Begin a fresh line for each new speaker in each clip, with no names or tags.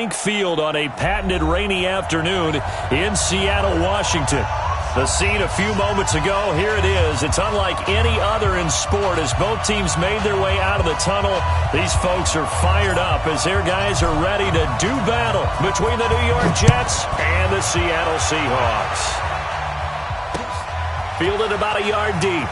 Field on a patented rainy afternoon in Seattle, Washington. The scene a few moments ago, here it is. It's unlike any other in sport as both teams made their way out of the tunnel. These folks are fired up as their guys are ready to do battle between the New York Jets and the Seattle Seahawks. Fielded about a yard deep.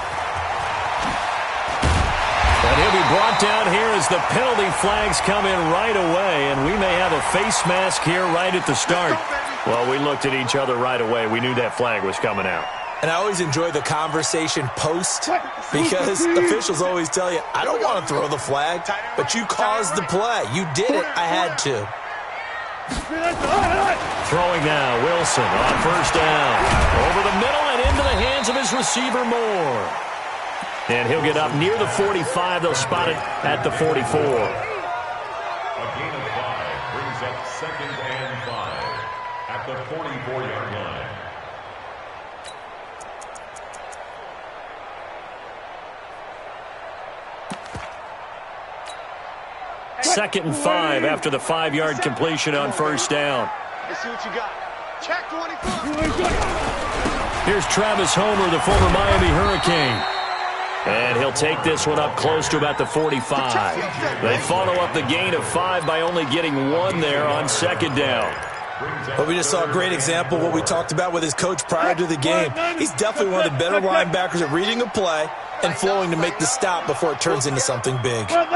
And he'll be brought down here as the penalty flags come in right away, and we may have a face mask here right at the start. Well, we looked at each other right away. We knew that flag was coming out.
And I always enjoy the conversation post because officials always tell you, I don't want to throw the flag, but you caused the play. You did it. I had to.
Throwing now, Wilson on first down. Over the middle and into the hands of his receiver, Moore. And he'll get up near the 45. They'll spot it at the 44.
A gain of 5 brings up 2nd and 5 at the 44-yard line.
Second and 5 after the 5-yard completion on first down.
Let's see what you got. Check 24.
Here's Travis Homer, the former Miami Hurricane. And he'll take this one up close to about the 45. They follow up the gain of 5 by only getting 1 there on second down.
But we just saw a great example of what we talked about with his coach prior to the game. He's definitely one of the better linebackers at reading a play and flowing to make the stop before it turns into something big.
From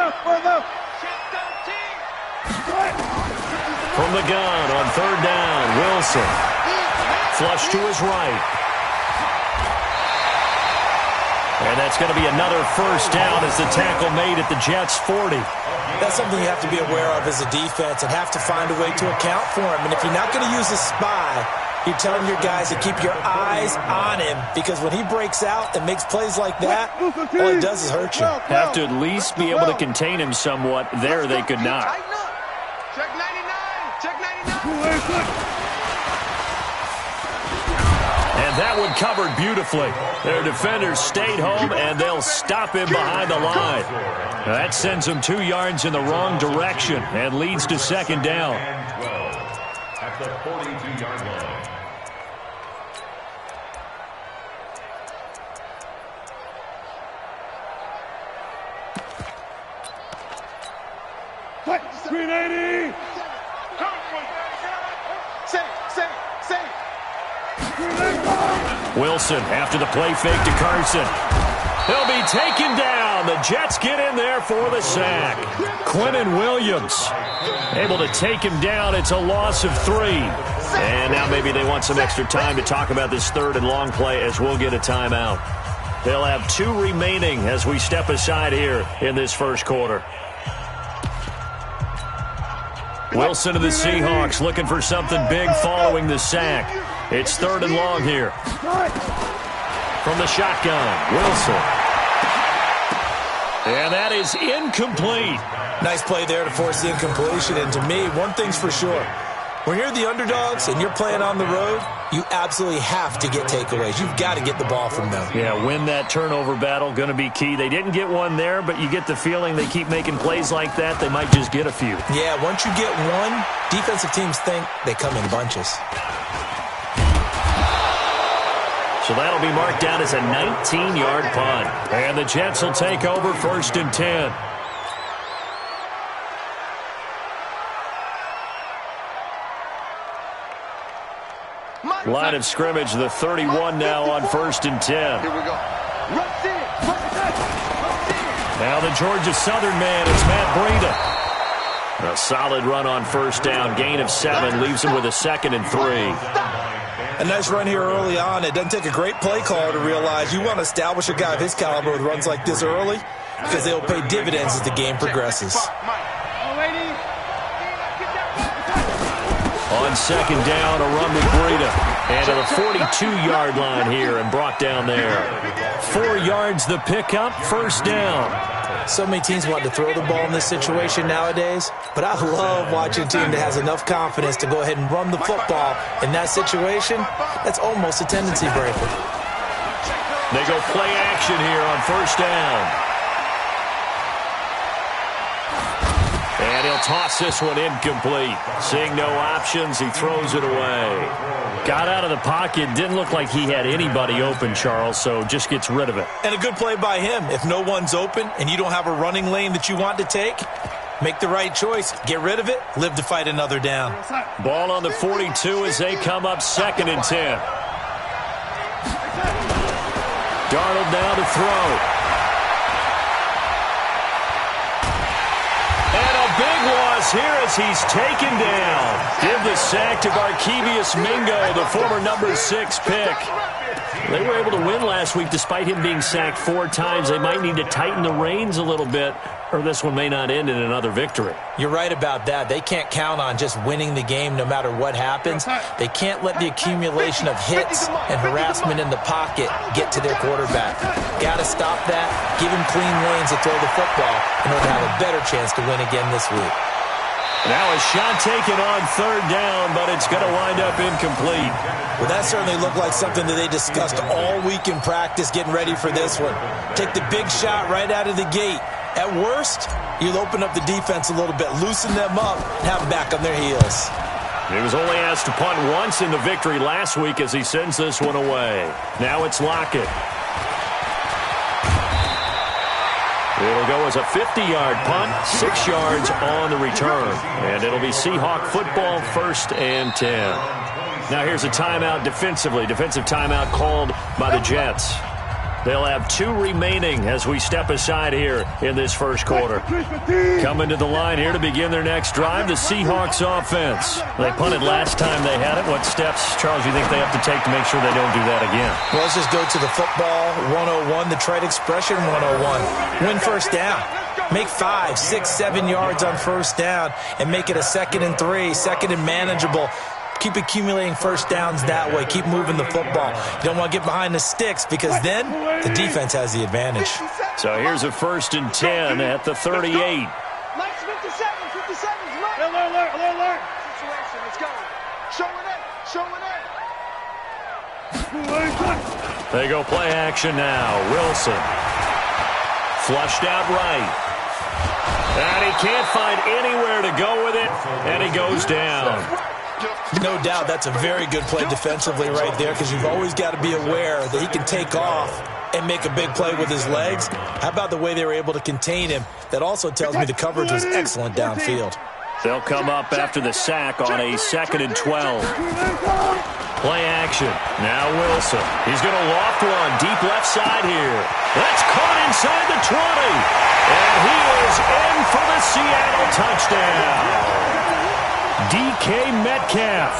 the gun on third down, Wilson. Flush to his right. And that's going to be another first down as the tackle made at the Jets' 40.
That's something you have to be aware of as a defense and have to find a way to account for him. And if you're not going to use a spy, you're telling your guys to keep your eyes on him because when he breaks out and makes plays like that, all it does is hurt you.
Have to at least be able to contain him somewhat. There they could not.
Check 99. Check 99.
And that one covered beautifully. Their defenders stayed home, and they'll stop him behind the line. That sends them 2 yards in the wrong direction and leads to second down.
And 12 at the 42-yard line.
Green 80.
Wilson after the play fake to Carson. He'll be taken down. The Jets get in there for the sack. Quinnen Williams able to take him down. It's a loss of 3. And now maybe they want some extra time to talk about this third and long play as we'll get a timeout. They'll have 2 remaining as we step aside here in this first quarter. Wilson of the Seahawks looking for something big following the sack. It's third and long here. From the shotgun, Wilson. And that is incomplete.
Nice play there to force the incompletion. And to me, one thing's for sure. When you're the underdogs and you're playing on the road, you absolutely have to get takeaways. You've got to get the ball from them.
Yeah, win that turnover battle, going to be key. They didn't get one there, but you get the feeling they keep making plays like that, they might just get a few.
Yeah, once you get one, defensive teams think they come in bunches.
So that'll be marked down as a 19-yard punt. And the Jets will take over first and 10. Line of scrimmage, the 31 now on first and 10.
Here we go.
Now the Georgia Southern man is Matt Breida. A solid run on first down. Gain of 7 leaves him with a 2nd and 3.
A nice run here early on. It doesn't take a great play caller to realize you want to establish a guy of his caliber with runs like this early because they'll pay dividends as the game progresses.
On second down, a run with Breida. And to the 42-yard line here and brought down there. 4 yards the pickup, first down.
So many teams want to throw the ball in this situation nowadays, but I love watching a team that has enough confidence to go ahead and run the football. In that situation, that's almost a tendency breaker.
They go play action here on first down. And And he'll toss this one incomplete. Seeing no options, he throws it away. Got out of the pocket. Didn't look like he had anybody open, Charles, so just gets rid of it.
And a good play by him. If no one's open and you don't have a running lane that you want to take, make the right choice. Get rid of it. Live to fight another down.
Ball on the 42 as they come up 2nd and 10. Darnold now to throw. And a big loss here as he's taken down. Give the sack to Barkevious Mingo, the former number 6 pick. They were able to win last week despite him being sacked 4 times. They might need to tighten the reins a little bit, or this one may not end in another victory.
You're right about that. They can't count on just winning the game no matter what happens. They can't let the accumulation of hits and harassment in the pocket get to their quarterback. Got to stop that. Give him clean lanes to throw the football in order to have a better chance to win again this week.
Now a shot taken on 3rd down, but it's going to wind up incomplete.
Well, that certainly looked like something that they discussed all week in practice getting ready for this one. Take the big shot right out of the gate. At worst, you'll open up the defense a little bit, loosen them up, and have them back on their heels.
He was only asked to punt once in the victory last week as he sends this one away. Now it's Lockett. It'll go as a 50-yard punt, 6 yards on the return. And it'll be Seahawk football, 1st and 10. Now here's a timeout defensively. Defensive timeout called by the Jets. They'll have 2 remaining as we step aside here in this first quarter. Coming to the line here to begin their next drive, the Seahawks offense. They punted last time they had it. What steps, Charles, you think they have to take to make sure they don't do that again?
Well, let's just go to the football 101, the trade expression 101. Win first down. Make 5, 6, 7 yards on first down and make it a 2nd and 3, 2nd and manageable. Keep accumulating first downs that way. Keep moving the football. You don't want to get behind the sticks because then the defense has the advantage.
So here's a 1st and 10 at the 38.
Lights 57, 57's right. Alert. Situation, let's go. Show it.
They go play action now. Wilson. Flushed out right. And he can't find anywhere to go with it, and he goes down.
No doubt that's a very good play defensively right there because you've always got to be aware that he can take off and make a big play with his legs. How about the way they were able to contain him? That also tells me the coverage was excellent downfield.
They'll come up after the sack on a 2nd and 12. Play action. Now Wilson. He's going to loft one deep left side here. That's caught inside the 20. And he is in for the Seattle touchdown. DK Metcalf,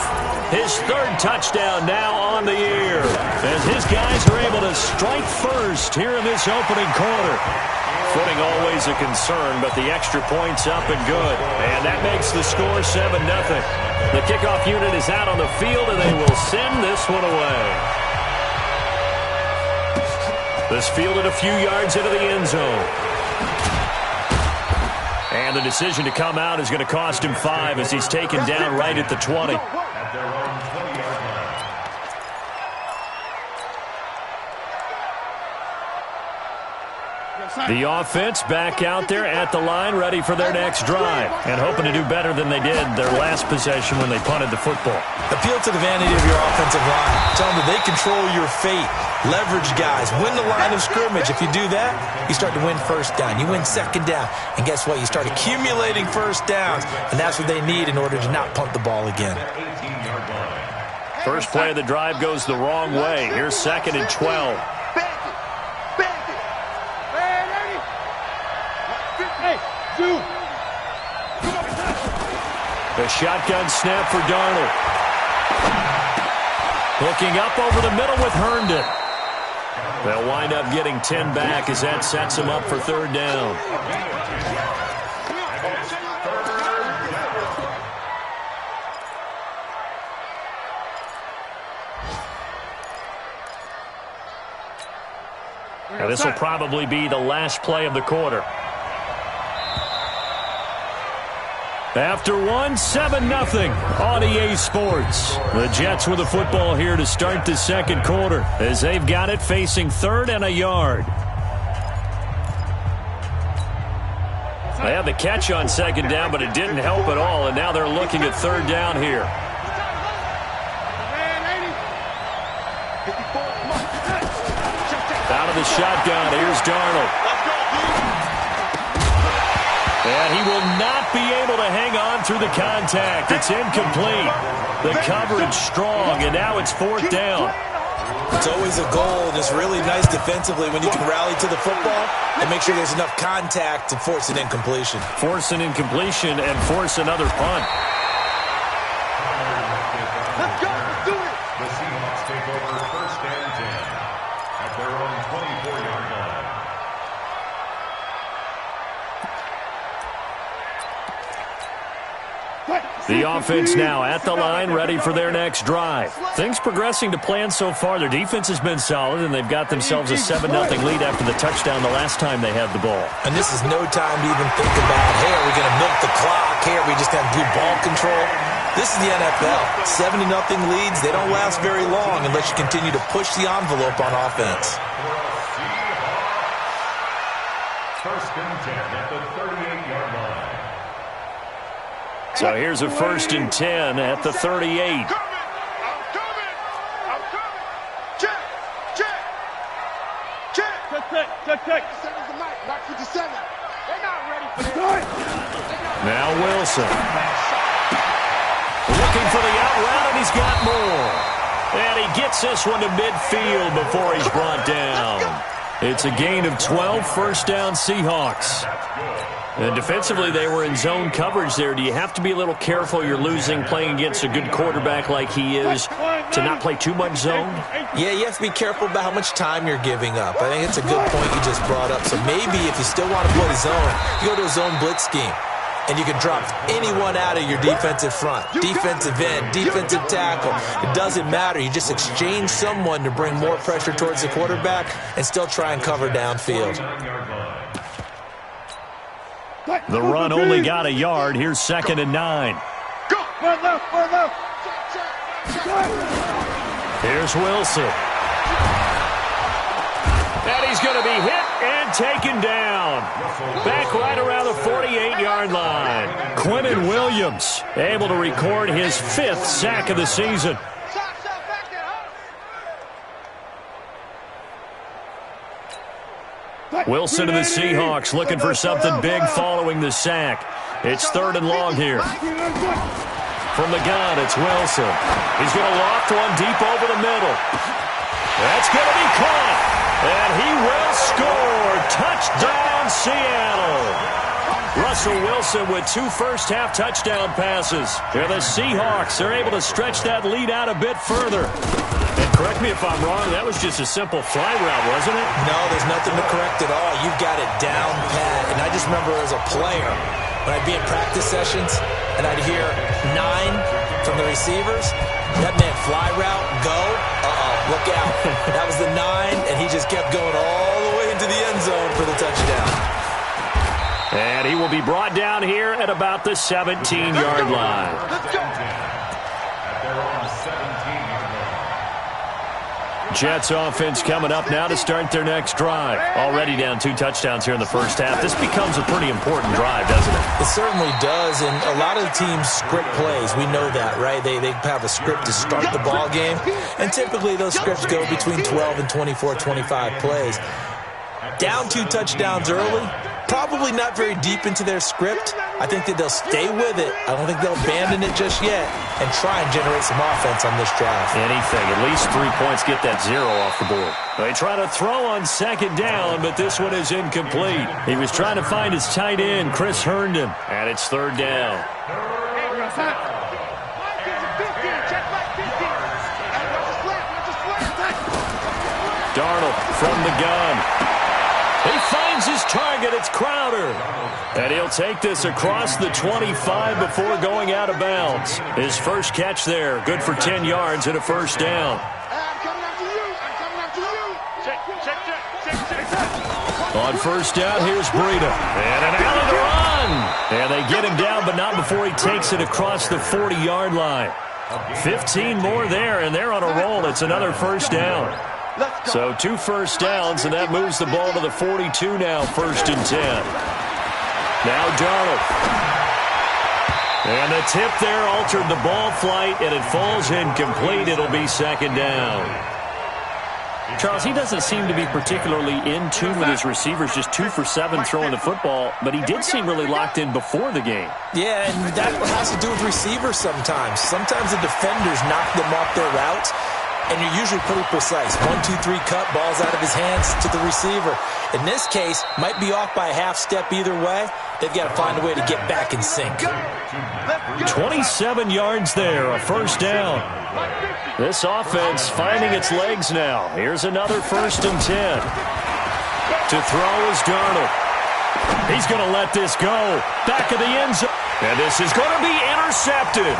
his 3rd touchdown now on the year, as his guys are able to strike first here in this opening quarter. Footing always a concern, but the extra point's up and good. And that makes the score 7-0. The kickoff unit is out on the field, and they will send this one away. This fielded a few yards into the end zone. And the decision to come out is going to cost him 5 as he's taken down right at the 20. The offense back out there at the line, ready for their next drive, and hoping to do better than they did their last possession when they punted the football.
Appeal to the vanity of your offensive line. Tell them that they control your fate. Leverage guys. Win the line of scrimmage. If you do that, you start to win first down. You win 2nd down. And guess what? You start accumulating first downs, and that's what they need in order to not punt the ball again.
First play of the drive goes the wrong way. Here's 2nd and 12. The shotgun snap for Darnold. Looking up over the middle with Herndon. They'll wind up getting 10 back as that sets them up for 3rd down. Now this will probably be the last play of the quarter. After 7-0 on EA Sports. The Jets with the football here to start the 2nd quarter as they've got it facing 3rd and a yard. They had the catch on second down, but it didn't help at all, and now they're looking at third down here. Out of the shotgun, here's Darnold. And he will not be able to hang on through the contact. It's incomplete. The coverage strong, and now it's fourth down.
It's always a goal, just really nice defensively when you can rally to the football and make sure there's enough contact to force an incompletion.
Force an incompletion and force another punt.
Let's go. Let's do it.
The Seahawks take over first and 10 at their own 24-yard line.
The offense now at the line, ready for their next drive. Things progressing to plan so far. Their defense has been solid, and they've got themselves a 7-0 lead after the touchdown the last time they had the ball.
And this is no time to even think about, hey, are we going to milk the clock? Hey, are we just going to do ball control? This is the NFL. 70-0 leads, they don't last very long unless you continue to push the envelope on offense.
First and 10 at the 38-yard line.
So here's a first and 10 at the 38.
I'm coming. Check. Check. 7 is the mic. Mark 57. They're not ready for this.
Now Wilson. Looking for the out route, and he's got more. And he gets this one to midfield before he's brought down. It's a gain of 12, first down Seahawks. And defensively, they were in zone coverage there. Do you have to be a little careful? You're losing playing against a good quarterback like he is to not play too much zone?
Yeah, you have to be careful about how much time you're giving up. I think it's a good point you just brought up. So maybe if you still want to play zone, you go to a zone blitz scheme. And you can drop anyone out of your defensive front. Defensive end, defensive tackle. It doesn't matter. You just exchange someone to bring more pressure towards the quarterback and still try and cover downfield.
The run only got a yard. Here's second and 9.
Go. One left.
Here's Wilson. And he's going to be hit and taken down. Back right around the 48-yard line. Quinnen Williams able to record his 5th sack of the season. Wilson and the Seahawks looking for something big following the sack. It's third and long here. From the gun, it's Wilson. He's going to loft one deep over the middle. That's going to be caught. And he will score. Touchdown, Seattle. Russell Wilson with 2 first-half touchdown passes. Here the Seahawks are able to stretch that lead out a bit further. And correct me if I'm wrong, that was just a simple fly route, wasn't it?
No, there's nothing to correct at all. You've got it down pat. And I just remember as a player, when I'd be in practice sessions, and I'd hear 9 from the receivers, that meant fly route, go, look out. That was the 9, and he just kept going all the way into the end zone for the touchdown.
And he will be brought down here at about the 17-yard line.
Let's go.
Jets offense coming up now to start their next drive. Already down 2 touchdowns here in the first half. This becomes a pretty important drive, doesn't it?
It certainly does, and a lot of the teams script plays. We know that, right? They have a script to start the ball game, and typically those scripts go between 12 and 24, 25 plays. Down 2 touchdowns early, probably not very deep into their script. I think that they'll stay with it. I don't think they'll abandon it just yet and try and generate some offense on this drive.
Anything. At least 3 points, get that 0 off the board. They try to throw on second down, but this one is incomplete. He was trying to find his tight end, Chris Herndon, and it's third down. Darnold from the gun. He finds his target. It's Crowder. And he'll take this across the 25 before going out of bounds. His first catch there. Good for 10 yards and a first down. On first down, here's Breida. And an alley to run. And they get him down, but not before he takes it across the 40-yard line. 15 more there, and they're on a roll. It's another first down. So 2 first downs, and that moves the ball to the 42 now, first and 10. Now Darnold. And the tip there altered the ball flight, and it falls incomplete. It'll be second down.
Charles, he doesn't seem to be particularly in tune with his receivers, just 2 for 7 throwing the football, but he did seem really locked in before the game.
Yeah, and that has to do with receivers sometimes. Sometimes the defenders knock them off their routes, and you're usually pretty precise. 1, 2, 3 cut, balls out of his hands to the receiver. In this case, might be off by a half step either way. They've got to find a way to get back in sync.
27 yards there, a first down. This offense finding its legs now. Here's another 1st and 10. To throw is Darnold. He's going to let this go. Back of the end zone. And this is going to be intercepted.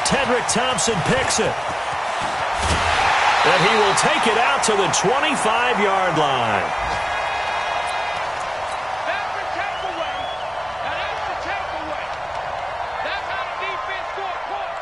Tedrick Thompson picks it. And he will take it out to the 25-yard line.
That's the takeaway. Now that's the takeaway. That's how the defense scored points.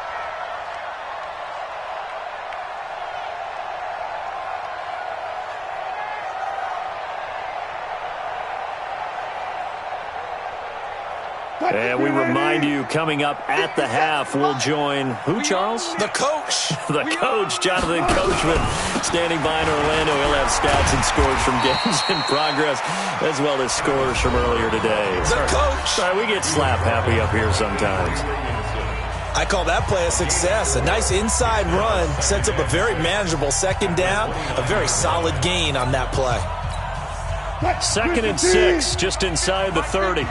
And we remind you, coming up at the half, we'll join who, Charles?
The coach.
The coach, Jonathan Coachman, standing by in Orlando. He'll have stats and scores from games in progress, as well as scores from earlier today.
The coach.
Sorry, we get slap happy up here sometimes.
I call that play a success. A nice inside run sets up a very manageable second down. A very solid gain on that play.
2nd and 6, just inside the 30.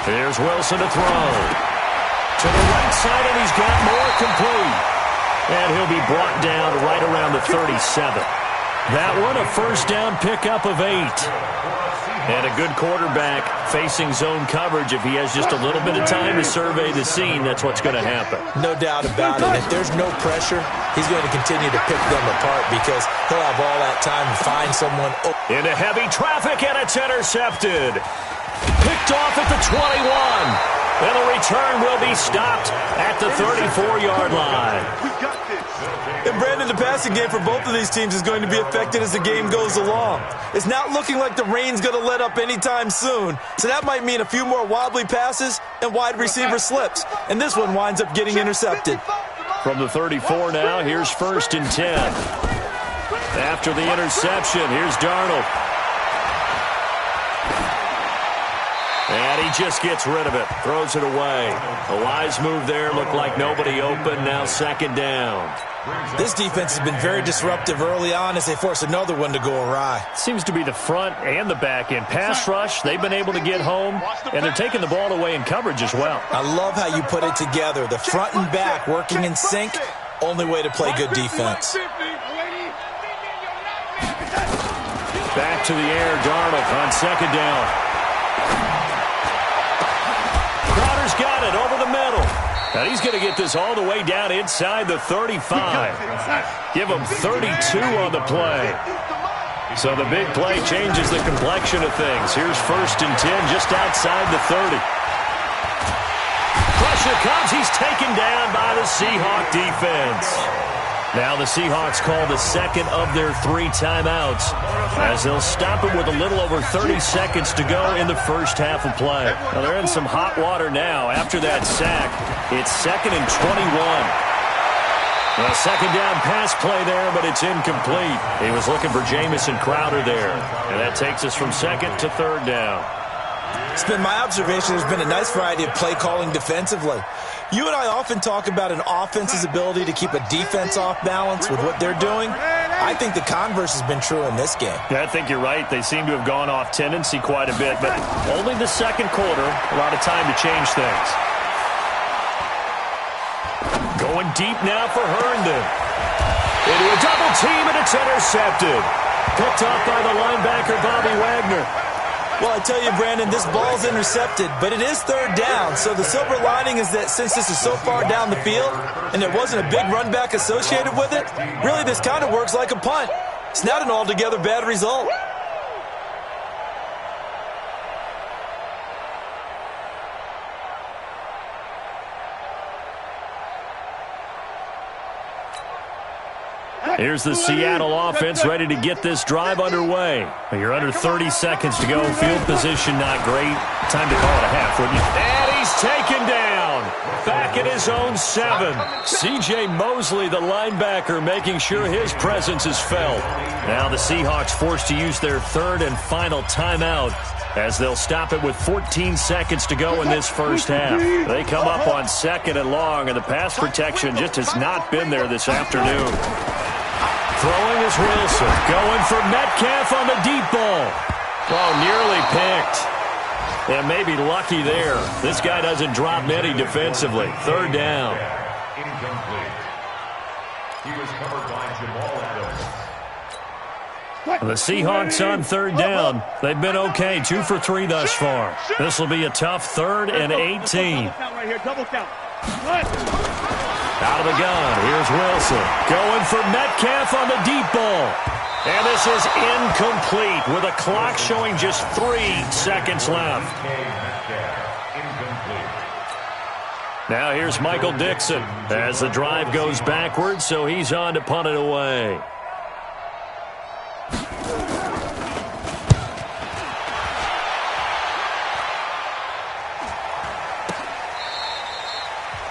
Here's Wilson to throw. To the right side, and he's got more complete. And he'll be brought down right around the 37. That one, a first down pickup of 8. And a good quarterback facing zone coverage. If he has just a little bit of time to survey the scene, that's what's going to happen.
No doubt about it. If there's no pressure, he's going to continue to pick them apart because he'll have all that time to find someone.
Into heavy traffic, and it's intercepted. Picked off at the 21. And the return will be stopped at the 34-yard line.
And Brandon, the passing game for both of these teams is going to be affected as the game goes along. It's not looking like the rain's going to let up anytime soon. So that might mean a few more wobbly passes and wide receiver slips. And this one winds up getting intercepted.
From the 34 now, here's 1st and 10. After the interception, here's Darnold. And he just gets rid of it, throws it away. A wise move there, looked like nobody open, now 2nd down.
This defense has been very disruptive early on as they force another one to go awry.
Seems to be the front and the back end. Pass rush, they've been able to get home, and they're taking the ball away in coverage as well.
I love how you put it together. The front and back working in sync, only way to play good defense.
Back to the air, Darnold on 2nd down. Crowder's got it over the middle. And he's going to get this all the way down inside the 35. Give him 32 on the play. So the big play changes the complexion of things. Here's 1st and 10 just outside the 30. Pressure comes. He's taken down by the Seahawk defense. Now the Seahawks call the second of their 3 timeouts as they'll stop him with a little over 30 seconds to go in the first half of play. Now they're in some hot water now after that sack. It's 2nd and 21. A second down pass play there, but it's incomplete. He was looking for Jamison Crowder there. And that takes us from 2nd to 3rd down.
It's been my observation there's been a nice variety of play calling defensively. You and I often talk about an offense's ability to keep a defense off balance with what they're doing. I think the converse has been true in this game.
Yeah, I think you're right. They seem to have gone off tendency quite a bit, but only the second quarter, a lot of time to change things. Going deep now for Herndon. Into a double team, and it's intercepted. Picked off by the linebacker, Bobby Wagner.
Well, I tell you, Brandon, this ball's intercepted, but it is 3rd down. So the silver lining is that since this is so far down the field and there wasn't a big run back associated with it, really this kind of works like a punt. It's not an altogether bad result.
Here's the Seattle offense ready to get this drive underway. You're under 30 seconds to go. Field position not great. Time to call it a half, wouldn't you? And he's taken down. Back at his own 7. C.J. Mosley, the linebacker, making sure his presence is felt. Now the Seahawks forced to use their third and final timeout, as they'll stop it with 14 seconds to go in this first half. They come up on 2nd and long, and the pass protection just has not been there this afternoon. Throwing is Wilson. Going for Metcalf on the deep ball. Oh, nearly picked. And maybe lucky there. This guy doesn't drop many defensively. 3rd down.
Incomplete. He was covered by Jamal Adams.
The Seahawks on 3rd down. They've been okay, 2 for 3 thus far. This will be a tough 3rd and 18. Out of the gun, here's Wilson. Going for Metcalf on the deep ball. And this is incomplete with a clock showing just 3 seconds left. Now here's Michael Dixon as the drive goes backwards, so he's on to punt it away.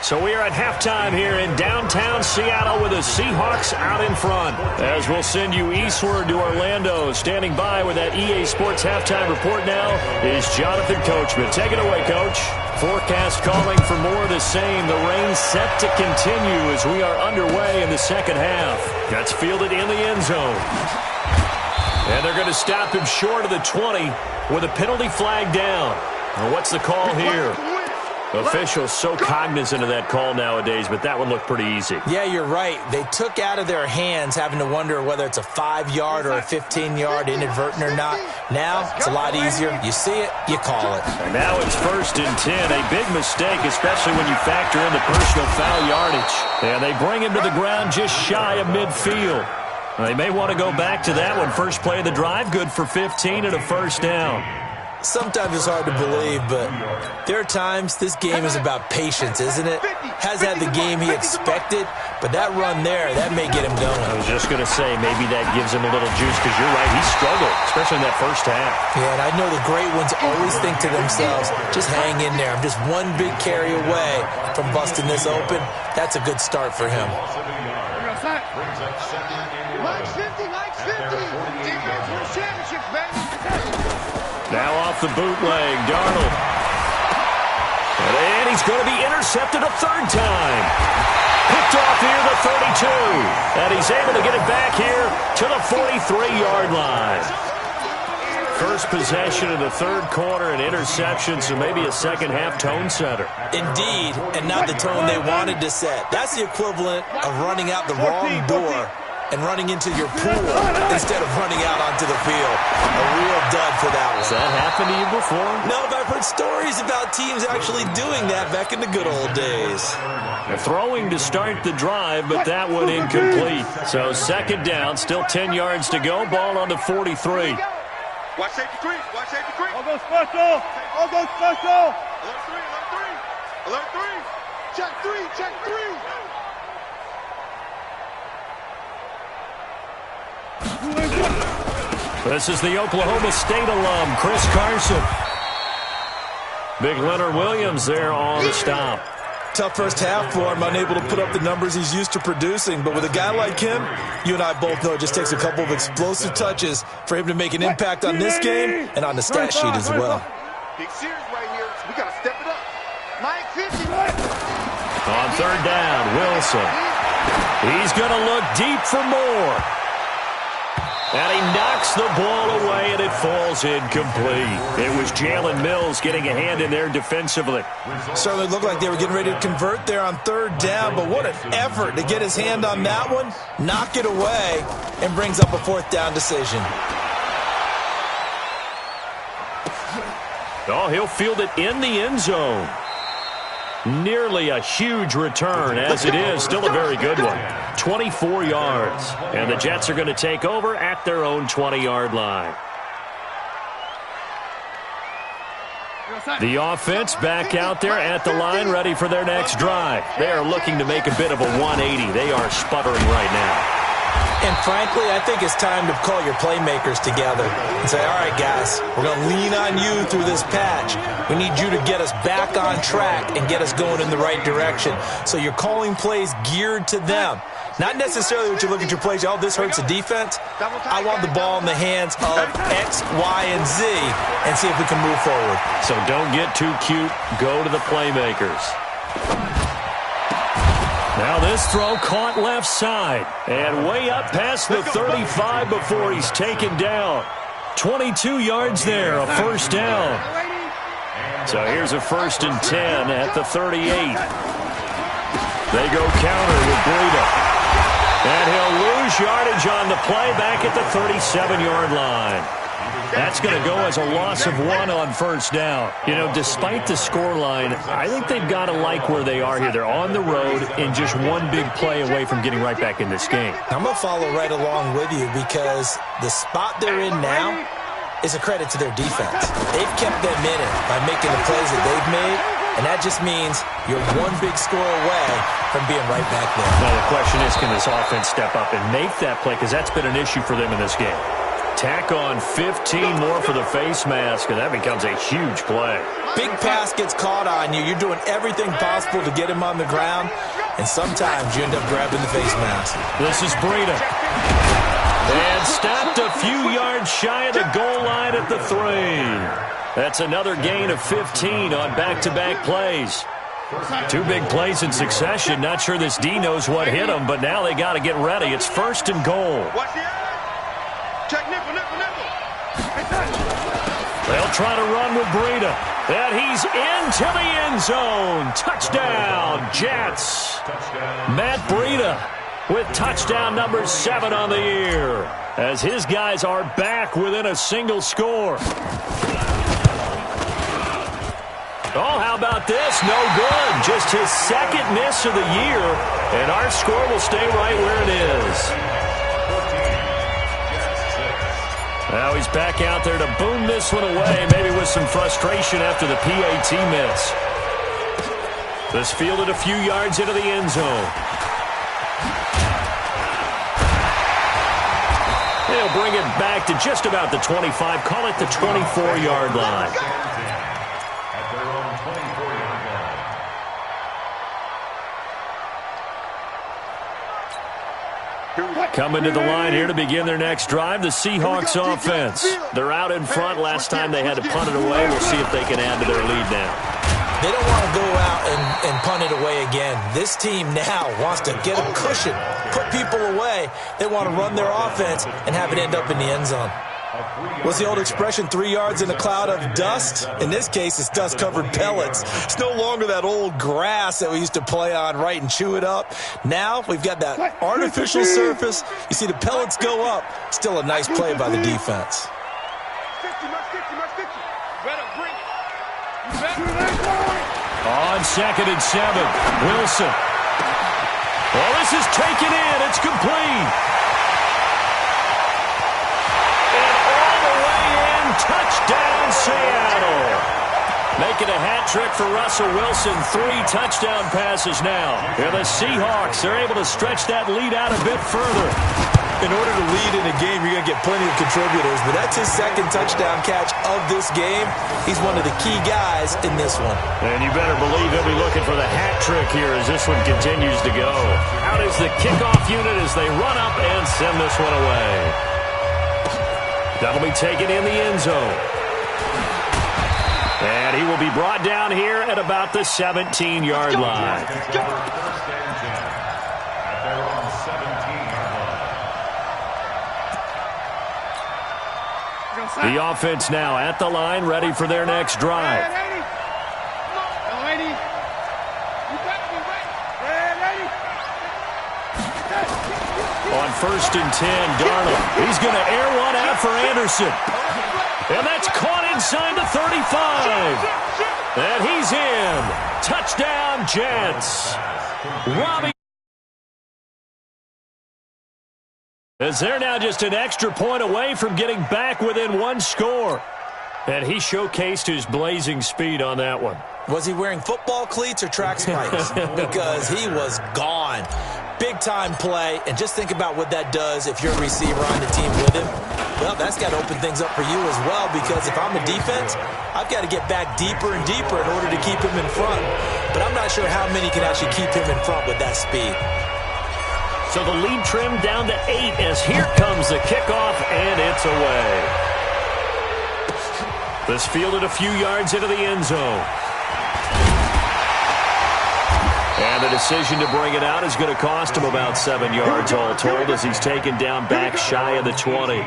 So we are at halftime here in downtown Seattle with the Seahawks out in front. As we'll send you eastward to Orlando. Standing by with that EA Sports halftime report now is Jonathan Coachman. Take it away, Coach. Forecast calling for more of the same. The rain set to continue as we are underway in the second half. That's fielded in the end zone. And they're going to stop him short of the 20 with a penalty flag down. Well, what's the call here? Officials so cognizant of that call nowadays, but that one looked pretty easy.
Yeah, you're right. They took out of their hands having to wonder whether it's a 5-yard or a 15-yard inadvertent or not. Now, it's a lot easier. You see it, you call it.
And now it's 1st and 10. A big mistake, especially when you factor in the personal foul yardage. And they bring him to the ground just shy of midfield. They may want to go back to that one. First play of the drive, good for 15 and a 1st down.
Sometimes it's hard to believe, but there are times this game is about patience, isn't it? Has had the game he expected, but that run there, that may get him going.
I was just going to say, maybe that gives him a little juice, because you're right, he struggled, especially in that first half.
Yeah, and I know the great ones always think to themselves, just hang in there. I'm just one big carry away from busting this open. That's a good start for him.
Mike's 50, Mike's 50. Defense for championships, baby.
Now off the bootleg, Darnold. And he's going to be intercepted a 3rd time. Picked off here the 32. And he's able to get it back here to the 43-yard line. First possession of the 3rd quarter, an interception, so maybe a second-half tone setter.
Indeed, and not the tone they wanted to set. That's the equivalent of running out the wrong door and running into your pool instead of running out onto the field. A real dud for that one.
Has that happened to you before?
No, but I've heard stories about teams actually doing that back in the good old days.
They're throwing to start the drive, but that one incomplete. So 2nd down, still 10 yards to go. Ball on the 43.
Watch safety 3. Watch safety 3.
All go special. All go special.
Alert 3. Alert 3. Alert 3. Check 3. Check 3.
This is the Oklahoma State alum, Chris Carson. Big Leonard Williams there on the stop.
Tough first half for him, unable to put up the numbers he's used to producing. But with a guy like him, you and I both know it just takes a couple of explosive touches for him to make an impact on this game and on the stat sheet as well.
Big series right here. So we got to step it up. Mike 50.
On 3rd down, Wilson. He's going to look deep for more. And he knocks the ball away, and it falls incomplete. It was Jalen Mills getting a hand in there defensively.
Certainly looked like they were getting ready to convert there on 3rd down, but what an effort to get his hand on that one, knock it away, and brings up a 4th down decision.
Oh, he'll field it in the end zone. Nearly a huge return, as it is. Still a very good one. 24 yards. And the Jets are going to take over at their own 20-yard line. The offense back out there at the line, ready for their next drive. They are looking to make a bit of a 180. They are sputtering right now.
And frankly, I think it's time to call your playmakers together and say, all right, guys, we're going to lean on you through this patch. We need you to get us back on track and get us going in the right direction. So you're calling plays geared to them. Not necessarily what you look at your plays, oh, this hurts the defense. I want the ball in the hands of X, Y, and Z and see if we can move forward.
So don't get too cute. Go to the playmakers. Now this throw caught left side. And way up past the 35 before he's taken down. 22 yards there, a first down. So here's a 1st and 10 at the 38. They go counter with Breida. And he'll lose yardage on the play back at the 37-yard line. That's going to go as a loss of 1 on first down. You know, despite the scoreline, I think they've got to like where they are here. They're on the road and just one big play away from getting right back in this game.
I'm going to follow right along with you because the spot they're in now is a credit to their defense. They've kept them in it by making the plays that they've made, and that just means you're one big score away from being right back there.
Now the question is, can this offense step up and make that play? Because that's been an issue for them in this game. Tack on 15 more for the face mask, and that becomes a huge play.
Big pass gets caught on you. You're doing everything possible to get him on the ground, and sometimes you end up grabbing the face mask.
This is Breida. And stopped a few yards shy of the goal line at the 3. That's another gain of 15 on back-to-back plays. 2 big plays in succession. Not sure this D knows what hit them, but now they got to get ready. It's 1st and goal.
Check nickel.
They'll try to run with Breida. And he's into the end zone. Touchdown, Jets. Matt Breida with touchdown number 7 on the year, as his guys are back within a single score. Oh, how about this? No good. Just his 2nd miss of the year, and our score will stay right where it is. Now he's back out there to boom this one away, maybe with some frustration after the PAT miss. This fielded a few yards into the end zone. They'll bring it back to just about the 25, call it the 24-yard line.
At their own 24-yard line.
Coming to the line here to begin their next drive, the Seahawks offense. They're out in front. Last time they had to punt it away. We'll see if they can add to their lead now.
They don't want to go out and punt it away again. This team now wants to get a cushion, put people away. They want to run their offense and have it end up in the end zone. What's the old expression, 3 yards in a cloud of dust? In this case, it's dust-covered pellets. It's no longer that old grass that we used to play on, right, and chew it up. Now we've got that artificial surface. You see the pellets go up. Still a nice play by the defense.
On 2nd and 7, Wilson. Well, this is taken in. It's complete. And all the way in, touchdown Seattle. Making a hat trick for Russell Wilson. 3 touchdown passes now. And the Seahawks are able to stretch that lead out a bit further.
In order to lead in a game, you're going to get plenty of contributors, but that's his 2nd touchdown catch of this game. He's one of the key guys in this one.
And you better believe he'll be looking for the hat trick here as this one continues to go. Out is the kickoff unit as they run up and send this one away. That'll be taken in the end zone. And he will be brought down here at about the 17-yard line. The offense now at the line, ready for their next drive. On 1st and 10, Darnold. He's going to air one out for Anderson. And that's caught inside the 35. And he's in. Touchdown, Jets. Robbie. As they're now just an extra point away from getting back within 1 score. And he showcased his blazing speed on that one.
Was he wearing football cleats or track spikes? Because he was gone. Big-time play, and just think about what that does if you're a receiver on the team with him. Well, that's got to open things up for you as well, because if I'm a defense, I've got to get back deeper and deeper in order to keep him in front. But I'm not sure how many can actually keep him in front with that speed.
So the lead trimmed down to 8 as here comes the kickoff, and it's away. This fielded a few yards into the end zone. And the decision to bring it out is going to cost him about 7 yards all told as he's taken down back shy of the 20.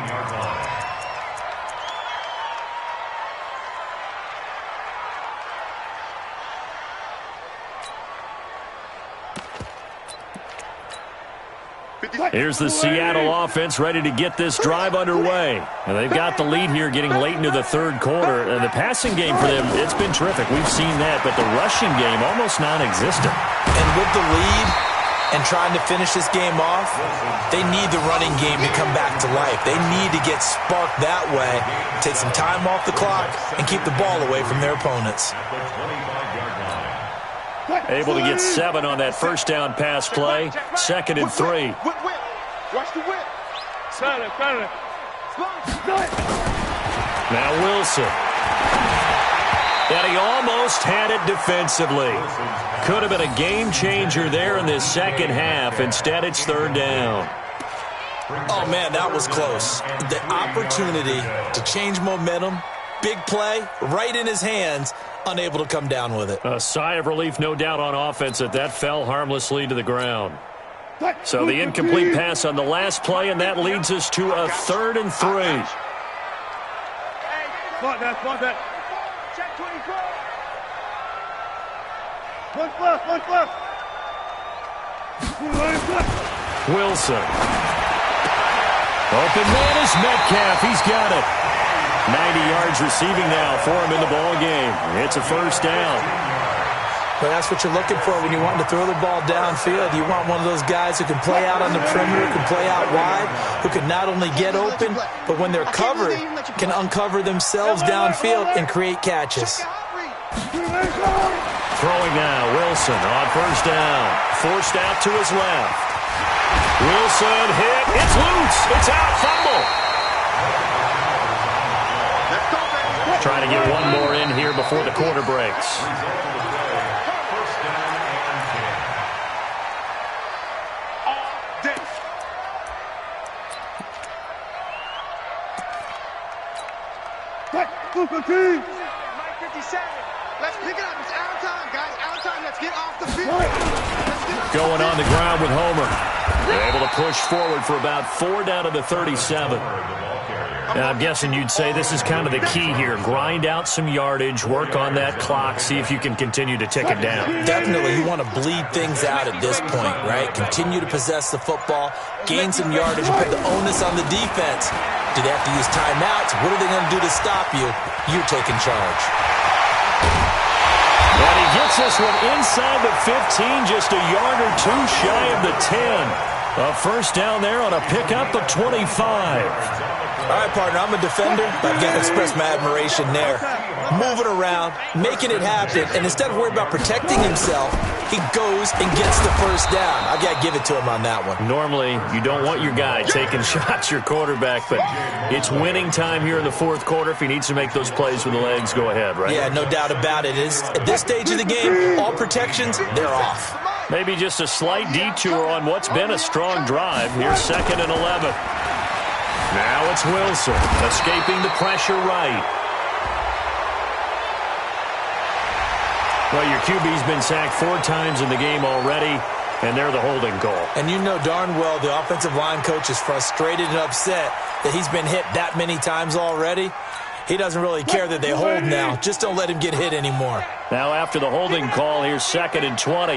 Here's the Seattle offense ready to get this drive underway. And they've got the lead here getting late into the third quarter. And the passing game for them, it's been terrific. We've seen that. But the rushing game, almost non-existent.
And with the lead and trying to finish this game off, they need the running game to come back to life. They need to get sparked that way, take some time off the clock, and keep the ball away from their opponents.
Able to get 7 on that first down pass play. 2nd and 3.
Watch the whip.
Now Wilson. And he almost had it defensively. Could have been a game changer there in this second half. Instead, it's 3rd down.
Oh, man, that was close. The opportunity to change momentum, big play, right in his hands, unable to come down with it.
A sigh of relief, no doubt, on offense that fell harmlessly to the ground. So the incomplete pass on the last play, and that leads us to a 3rd and 3.
Spot that. Check 24. One plus.
Wilson. Open man is Metcalf. He's got it. 90 yards receiving now for him in the ball game. It's a 1st down.
But that's what you're looking for when you want to throw the ball downfield. You want one of those guys who can play out on the perimeter, can play out wide, who can not only get open, but when they're covered, can uncover themselves downfield and create catches.
Throwing now, Wilson on 1st down. Forced out to his left. Wilson hit. It's loose. It's out. Fumble. Trying to get one more in here before the quarter breaks.
Mike 57. Let's pick it up. It's our time, guys. Our time. Let's get off the field.
Going on the ground with Homer. They're able to push forward for about 4 down to the 37. Now, I'm guessing you'd say this is kind of the key here. Grind out some yardage, work on that clock, see if you can continue to tick it down.
Definitely. You want to bleed things out at this point, right? Continue to possess the football, gain some yardage, and put the onus on the defense. Do they have to use timeouts? What are they going to do to stop you? You're taking charge.
And he gets this one inside the 15, just a yard or 2 shy of the 10. A 1st down there on a pickup of 25.
All right, partner, I'm a defender. I've got to express my admiration there. Moving around, making it happen, and instead of worrying about protecting himself, he goes and gets the 1st down. I've got to give it to him on that one.
Normally, you don't want your guy taking shots, your quarterback, but it's winning time here in the 4th quarter. If he needs to make those plays with the legs, go ahead, right?
Yeah, no doubt about it. At this stage of the game, all protections, they're off.
Maybe just a slight detour on what's been a strong drive. Here's 2nd and 11. Now it's Wilson, escaping the pressure right. Well, your QB's been sacked 4 times in the game already, and they're the holding call.
And you know darn well the offensive line coach is frustrated and upset that he's been hit that many times already. He doesn't really care that they hold now. Just don't let him get hit anymore.
Now after the holding call, here's 2nd and 20.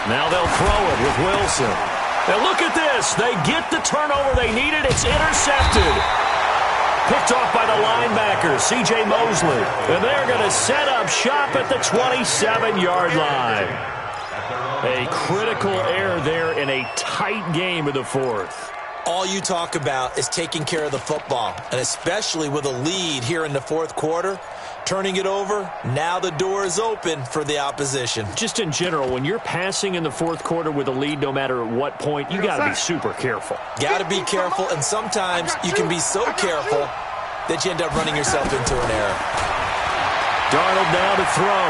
Now they'll throw it with Wilson. Now look at this. They get the turnover they needed. It's intercepted. Picked off by the linebacker, C.J. Mosley. And they're going to set up shop at the 27-yard line. A critical error there in a tight game of the 4th.
All you talk about is taking care of the football, and especially with a lead here in the 4th quarter. turning it over. Now the door is open for the opposition.
Just in general, when you're passing in the fourth quarter with a lead, no matter at what point, you got to be super careful.
Got to be careful, and sometimes you can be so careful that you end up running yourself into an error.
Darnold now to throw.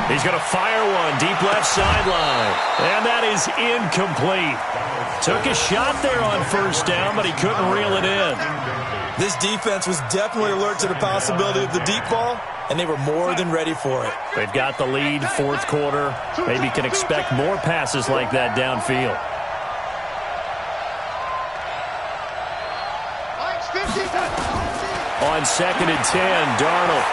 He's going to fire one deep left sideline. And that is incomplete. Took a shot there on first down, but he couldn't reel it in.
This defense was definitely alert to the possibility of the deep ball, and they were more than ready for it.
They've got the lead, fourth quarter. Maybe can expect more passes like that downfield. On 2nd and 10, Darnold.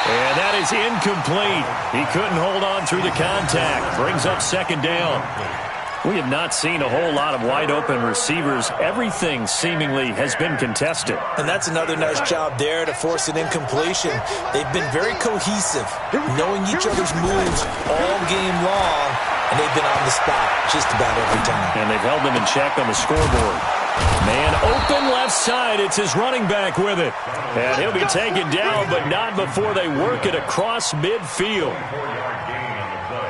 And that is incomplete. He couldn't hold on through the contact. Brings up 2nd down. We have not seen a whole lot of wide-open receivers. Everything seemingly has been contested.
And that's another nice job there to force an incompletion. They've been very cohesive, knowing each other's moves all game long, and they've been on the spot just about every time.
And they've held them in check on the scoreboard. Man open left side. It's his running back with it. And he'll be taken down, but not before they work it across midfield.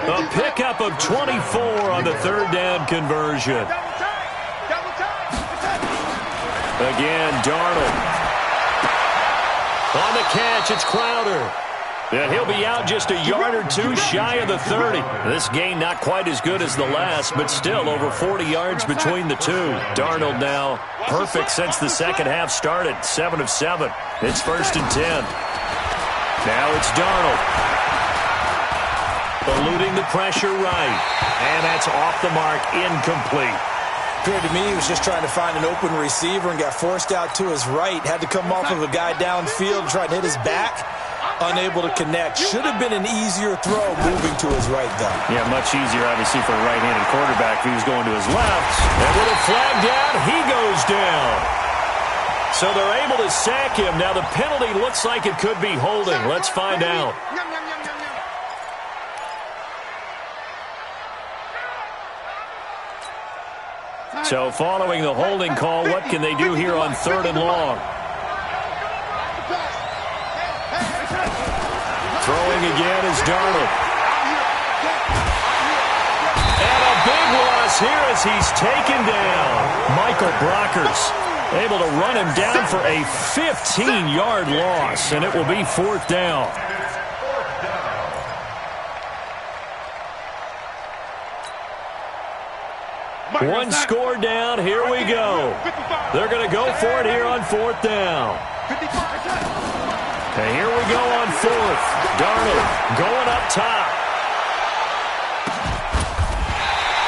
A pickup of 24 on the 3rd down conversion. Again, Darnold. On the catch, it's Crowder. And he'll be out just a yard or two shy of the 30. This gain not quite as good as the last, but still over 40 yards between the two. Darnold now perfect since the second half started. 7 of 7. It's 1st and 10. Now it's Darnold. Eluding the pressure right. And that's off the mark, incomplete.
Appeared to me he was just trying to find an open receiver and got forced out to his right. Had to come off of a guy downfield and try to hit his back. Unable to connect. Should have been an easier throw moving to his right, though.
Yeah, much easier, obviously, for a right-handed quarterback if he was going to his left. And with a flag down, he goes down. So they're able to sack him. Now the penalty looks like it could be holding. Let's find out. So following the holding call, what can they do here on 3rd and long? Throwing again is Darnold. And a big loss here as he's taken down. Michael Brockers able to run him down for a 15-yard loss, and it will be 4th down. One score down. Here we go. They're going to go for it here on 4th down. And here we go on 4th. Darnold going up top.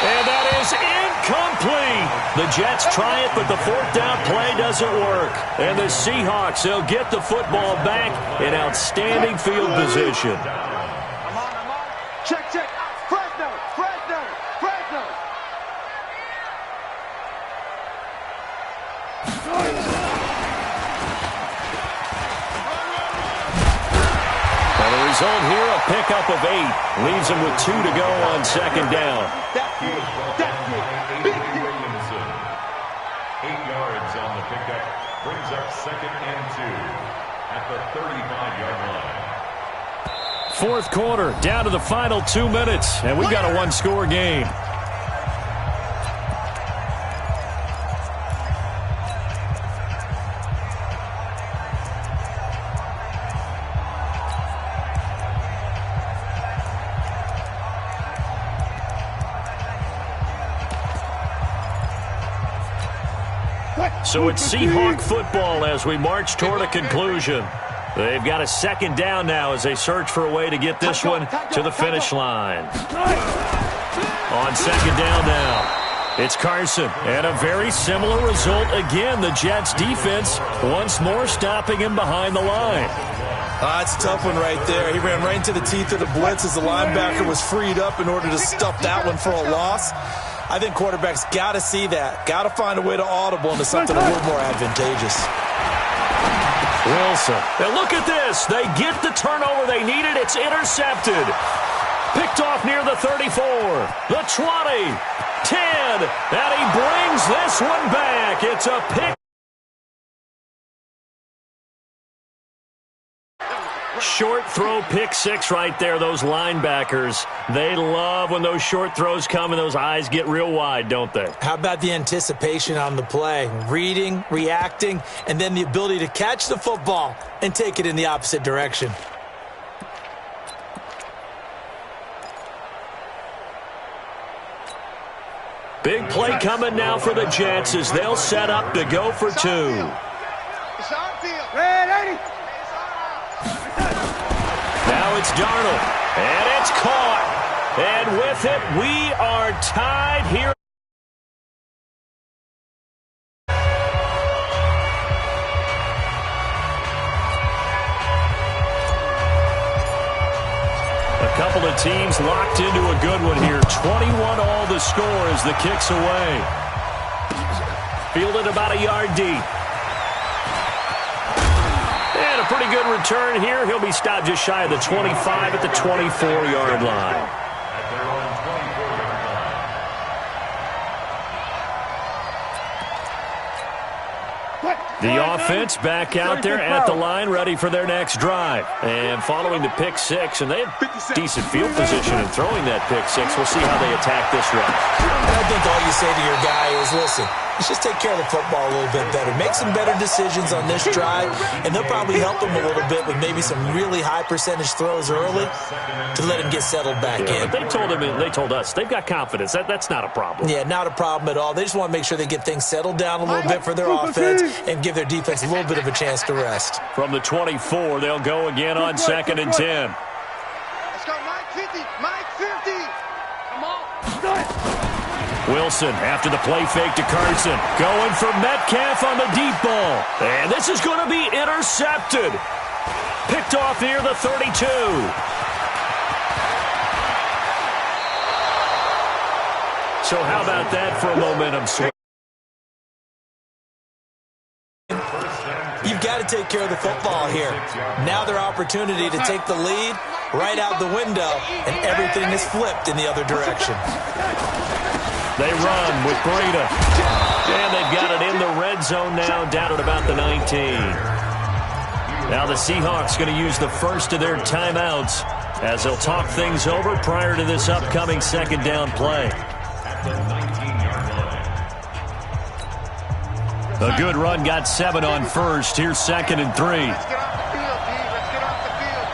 And that is incomplete. The Jets try it, but the 4th down play doesn't work. And the Seahawks, they'll get the football back in outstanding field position.
Check, check. Fresno, Fresno, Fresno.
Well, the result here, a pickup of 8. Leaves him with 2 to go on 2nd down.
That's it. Big hit.
8 yards on the pickup. Brings up 2nd and 2 at the 35-yard line.
4th quarter, down to the final 2 minutes, and we've got a one-score game. So it's Seahawk football as we march toward a conclusion. They've got a 2nd down now as they search for a way to get this one to the finish line. On 2nd down now, it's Carson. And a very similar result again. The Jets defense once more stopping him behind the line.
That's a tough one right there. He ran right into the teeth of the blitz as the linebacker was freed up in order to stuff that one for a loss. I think quarterbacks got to see that. Got to find a way to audible into something a little more advantageous.
Wilson. And look at this. They get the turnover they needed. It's intercepted. Picked off near the 34, the 20, 10, and he brings this one back. It's a pick.
Short throw pick six right there, those linebackers. They love when those short throws come and those eyes get real wide, don't they?
How about the anticipation on the play? Reading, reacting, and then the ability to catch the football and take it in the opposite direction.
Big play coming now for the Jets as they'll set up to go for two.
It's our field.
Red 80.
Now it's Darnold, and it's caught. And with it, we are tied here. A couple of teams locked into a good one here. 21 all the score as the kick's away. Fielded about a yard deep. And a pretty good return here. He'll be stopped just shy of the 25 at the 24-yard line.
At their own 24-yard line.
The offense back out there at the line, ready for their next drive. And following the pick six, and they have decent field position in throwing that pick six. We'll see how they attack this run.
And I think all you say to your guy is, listen, let's just take care of the football a little bit better. Make some better decisions on this drive, and they'll probably help him a little bit with maybe some really high percentage throws early to let him get settled back in.
They told him, they told us, they've got confidence. That's not a problem.
Yeah, not a problem at all. They just want to make sure they get things settled down a little bit for their offense and give their defense a little bit of a chance to rest.
From the 24, they'll go again on 2nd and 10.
Let's go, Mike 50. Mike 50.
Come on.
Wilson after the play fake to Carson. Going for Metcalf on the deep ball. And this is going to be intercepted. Picked off near the 32. So how about that for a momentum swing?
You've got to take care of the football here. Now their opportunity to take the lead right out the window, and everything is flipped in the other direction.
They run with Breida. And they've got it in the red zone now, down at about the 19. Now the Seahawks going to use the first of their timeouts as they'll talk things over prior to this upcoming second down play.
At the 19-yard line.
A good run, got 7 on first. Here's 2nd and 3.
Let's get off the field, D. Let's get off the field,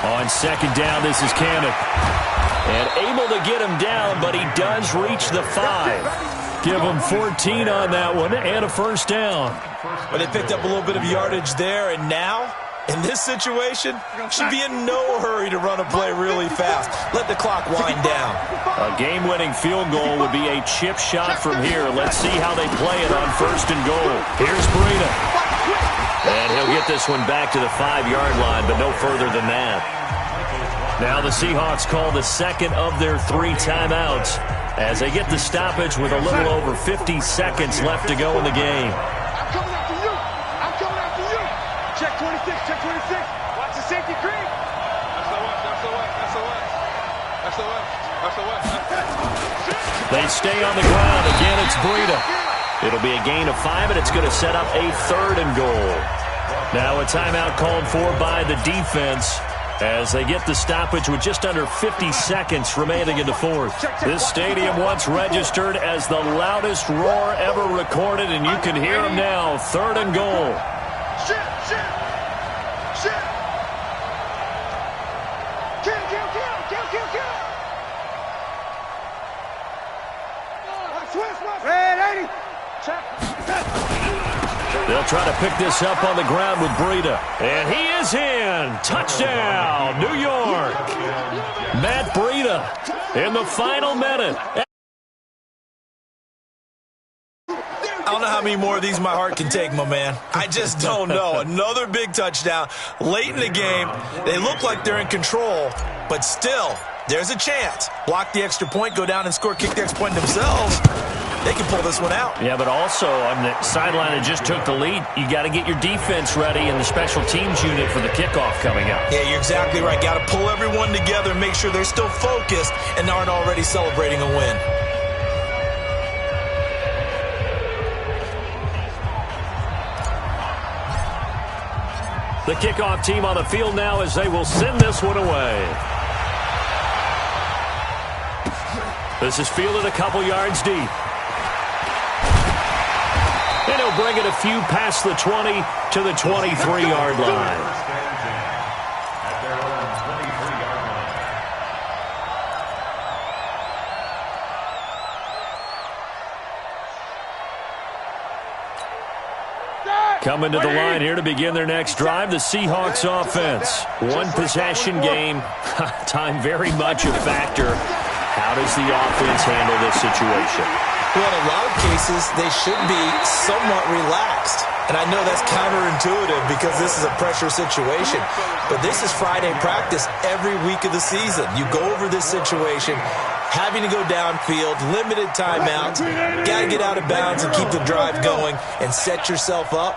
D.
On second down, this is Kamek. And able to get him down, but he does reach the 5. Give him 14 on that one and a first down.
But they picked up a little bit of yardage there, and now, in this situation, should be in no hurry to run a play really fast. Let the clock wind down.
A game-winning field goal would be a chip shot from here. Let's see how they play it on 1st and goal. Here's Breida. And he'll get this one back to the 5-yard line, but no further than that. Now the Seahawks call the second of their 3 timeouts as they get the stoppage with a little over 50 seconds left to go in the game.
I'm coming after you. I'm coming after you. Check 26. Check 26. Watch the safety creep.
That's the West. That's the West. That's the West. That's the West. That's the West.
They stay on the ground. Again, it's Breida. It'll be a gain of 5, and it's going to set up a 3rd and goal. Now a timeout called for by the defense as they get the stoppage with just under 50 seconds remaining in the 4th. This stadium once registered as the loudest roar ever recorded, and you can hear them now. 3rd and goal.
Shit. Kill. Red 80. Check.
They'll try to pick this up on the ground with Breida. And he is in. Touchdown, New York. Matt Breida in the final minute.
I don't know how many more of these my heart can take, my man. I just don't know. Another big touchdown late in the game. They look like they're in control, but still, there's a chance. Block the extra point, go down and score, kick the extra point themselves. They can pull this one out.
Yeah, but also on the sideline that just took the lead, you got to get your defense ready and the special teams unit for the kickoff coming up.
Yeah, you're exactly right. Got to pull everyone together and make sure they're still focused and aren't already celebrating a win.
The kickoff team on the field now as they will send this one away. This is fielded a couple yards deep. And he'll bring it a few past the 20 to the 23-yard line. Coming to the line here to begin their next drive, the Seahawks offense. One possession game. Time very much a factor. How does the offense handle this situation?
Well, in a lot of cases, they should be somewhat relaxed. And I know that's counterintuitive because this is a pressure situation. But this is Friday practice every week of the season. You go over this situation, having to go downfield, limited timeouts, got to get out of bounds and keep the drive going and set yourself up.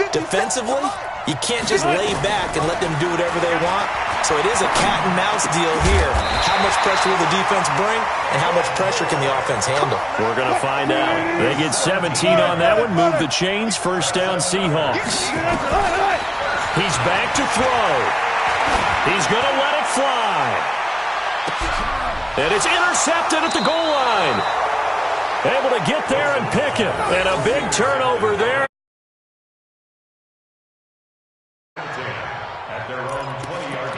Defensively, you can't just lay back and let them do whatever they want. So it is a cat and mouse deal here. How much pressure will the defense bring and how much pressure can the offense handle?
We're going to find out. They get 17 on that one. Move the chains. First down, Seahawks. He's back to throw. He's going to let it fly. And it's intercepted at the goal line. Able to get there and pick it. And a big turnover there.
At their own 20-yard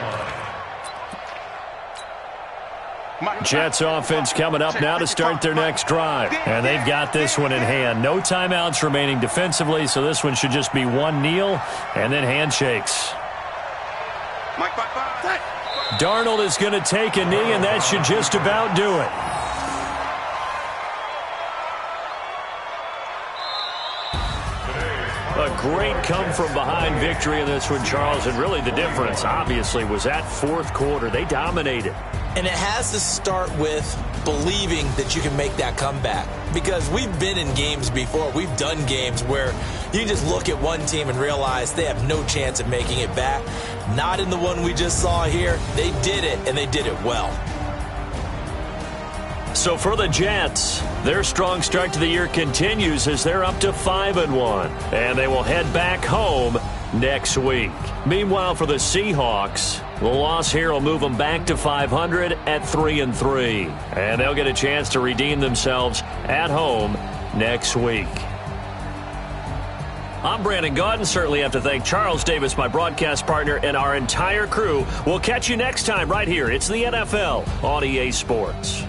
line.
Jets offense coming up now to start their next drive. And they've got this one in hand. No timeouts remaining defensively, so this one should just be one kneel and then handshakes. Darnold is going to take a knee, and that should just about do it. A great come-from-behind victory in this one, Charles, and really the difference, obviously, was that fourth quarter. They dominated.
And it has to start with believing that you can make that comeback. Because we've been in games before. We've done games where you can just look at one team and realize they have no chance of making it back. Not in the one we just saw here. They did it, and they did it well.
So for the Jets, their strong start to the year continues as they're up to 5-1. And they will head back home next week. Meanwhile, for the Seahawks, the loss here will move them back to 500 at 3-3. And they'll get a chance to redeem themselves at home next week. I'm Brandon Gaudin. Certainly have to thank Charles Davis, my broadcast partner, and our entire crew. We'll catch you next time right here. It's the NFL on EA Sports.